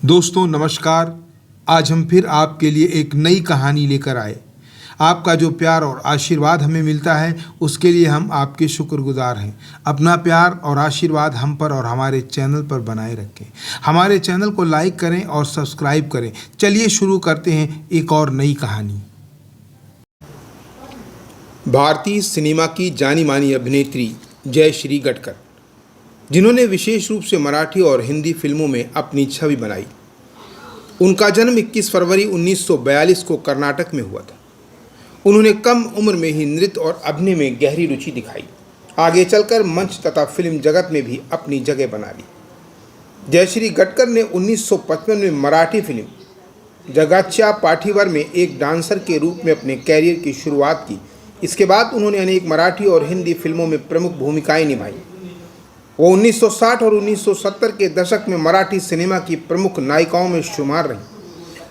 दोस्तों नमस्कार। आज हम फिर आपके लिए एक नई कहानी लेकर आए। आपका जो प्यार और आशीर्वाद हमें मिलता है उसके लिए हम आपके शुक्रगुजार हैं। अपना प्यार और आशीर्वाद हम पर और हमारे चैनल पर बनाए रखें। हमारे चैनल को लाइक करें और सब्सक्राइब करें। चलिए शुरू करते हैं एक और नई कहानी। भारतीय सिनेमा की जानी मानी अभिनेत्री जयश्री गटकर, जिन्होंने विशेष रूप से मराठी और हिंदी फिल्मों में अपनी छवि बनाई। उनका जन्म 21 फरवरी 1942 को कर्नाटक में हुआ था। उन्होंने कम उम्र में ही नृत्य और अभिनय में गहरी रुचि दिखाई। आगे चलकर मंच तथा फिल्म जगत में भी अपनी जगह बना ली। जयश्री गटकर ने 1955 में मराठी फिल्म जगाच्या पाठीवर में एक डांसर के रूप में अपने कैरियर की शुरुआत की। इसके बाद उन्होंने अनेक मराठी और हिंदी फिल्मों में प्रमुख भूमिकाएं निभाई। वो 1960 और 1970 के दशक में मराठी सिनेमा की प्रमुख नायिकाओं में शुमार रहीं।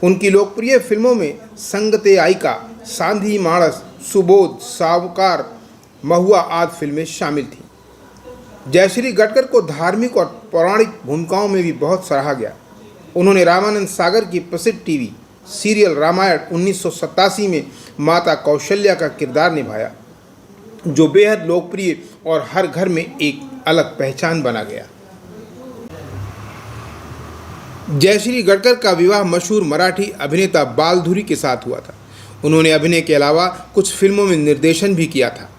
उनकी लोकप्रिय फिल्मों में संगते आइका, सांधी माणस, सुबोध, सावकार, महुआ आदि फिल्में शामिल थीं। जयश्री गटकर को धार्मिक और पौराणिक भूमिकाओं में भी बहुत सराहा गया। उन्होंने रामानंद सागर की प्रसिद्ध टीवी सीरियल रामायण 1987 में माता कौशल्या का किरदार निभाया, जो बेहद लोकप्रिय और हर घर में एक अलग पहचान बना गया। जयश्री गटकर का विवाह मशहूर मराठी अभिनेता बालधुरी के साथ हुआ था। उन्होंने अभिनय के अलावा कुछ फिल्मों में निर्देशन भी किया था।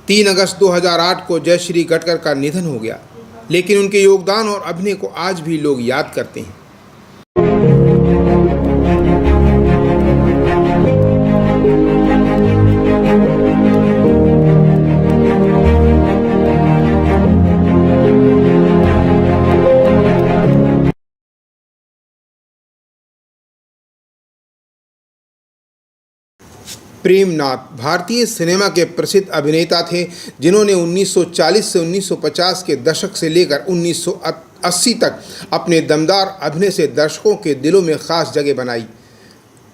3 अगस्त 2008 को जयश्री गटकर का निधन हो गया, लेकिन उनके योगदान और अभिनय को आज भी लोग याद करते हैं। प्रेमनाथ भारतीय सिनेमा के प्रसिद्ध अभिनेता थे, जिन्होंने 1940 से 1950 के दशक से लेकर 1980 तक अपने दमदार अभिनय से दर्शकों के दिलों में खास जगह बनाई।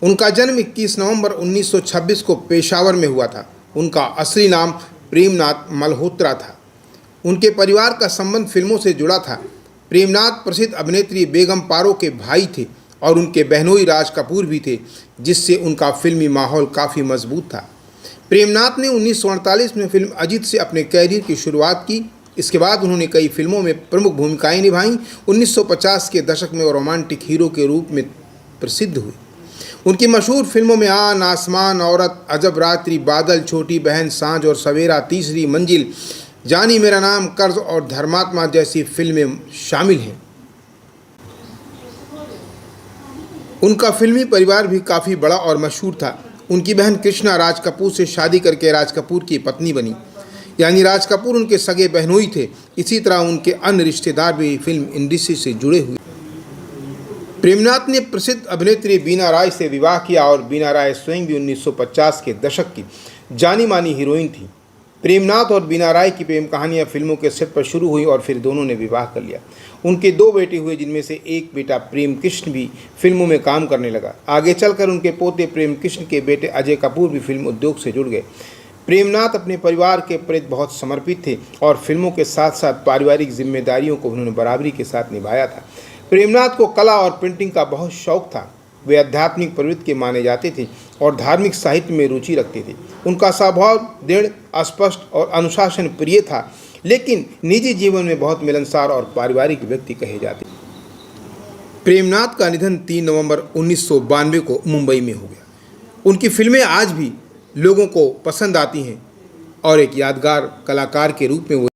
उनका जन्म 21 नवंबर 1926 को पेशावर में हुआ था। उनका असली नाम प्रेमनाथ मल्होत्रा था। उनके परिवार का संबंध फिल्मों से जुड़ा था। प्रेमनाथ प्रसिद्ध अभिनेत्री बेगम पारो के भाई थे और उनके बहनोई राज कपूर भी थे, जिससे उनका फिल्मी माहौल काफ़ी मजबूत था। प्रेमनाथ ने 1948 में फिल्म अजीत से अपने कैरियर की शुरुआत की। इसके बाद उन्होंने कई फिल्मों में प्रमुख भूमिकाएं निभाईं। 1950 के दशक में वो रोमांटिक हीरो के रूप में प्रसिद्ध हुए। उनकी मशहूर फिल्मों में आन, आसमान, औरत, अजब रात्रि, बादल, छोटी बहन, सांझ और सवेरा, तीसरी मंजिल, जानी मेरा नाम, कर्ज और धर्मात्मा जैसी फिल्में शामिल हैं। उनका फिल्मी परिवार भी काफ़ी बड़ा और मशहूर था। उनकी बहन कृष्णा राज कपूर से शादी करके राज कपूर की पत्नी बनी, यानी राज कपूर उनके सगे बहनोई थे। इसी तरह उनके अन्य रिश्तेदार भी फिल्म इंडस्ट्री से जुड़े हुए। प्रेमनाथ ने प्रसिद्ध अभिनेत्री बीना राय से विवाह किया और बीना राय स्वयं भी 1950 के दशक की जानी मानी हीरोइन थी। प्रेमनाथ और बीना राय की प्रेम कहानियाँ फिल्मों के सेट पर शुरू हुई और फिर दोनों ने विवाह कर लिया। उनके 2 बेटे हुए, जिनमें से एक बेटा प्रेम कृष्ण भी फिल्मों में काम करने लगा। आगे चलकर उनके पोते प्रेम कृष्ण के बेटे अजय कपूर भी फिल्म उद्योग से जुड़ गए। प्रेमनाथ अपने परिवार के प्रति बहुत समर्पित थे और फिल्मों के साथ साथ पारिवारिक जिम्मेदारियों को उन्होंने बराबरी के साथ निभाया था। प्रेमनाथ को कला और प्रिंटिंग का बहुत शौक था। वे आध्यात्मिक प्रवृत्ति के माने जाते थे और धार्मिक साहित्य में रुचि रखते थे। उनका स्वभाव दृढ़, स्पष्ट और अनुशासन प्रिय था, लेकिन निजी जीवन में बहुत मिलनसार और पारिवारिक व्यक्ति कहे जाते। प्रेमनाथ का निधन 3 नवंबर 1992 को मुंबई में हो गया। उनकी फिल्में आज भी लोगों को पसंद आती हैं और एक यादगार कलाकार के रूप में वो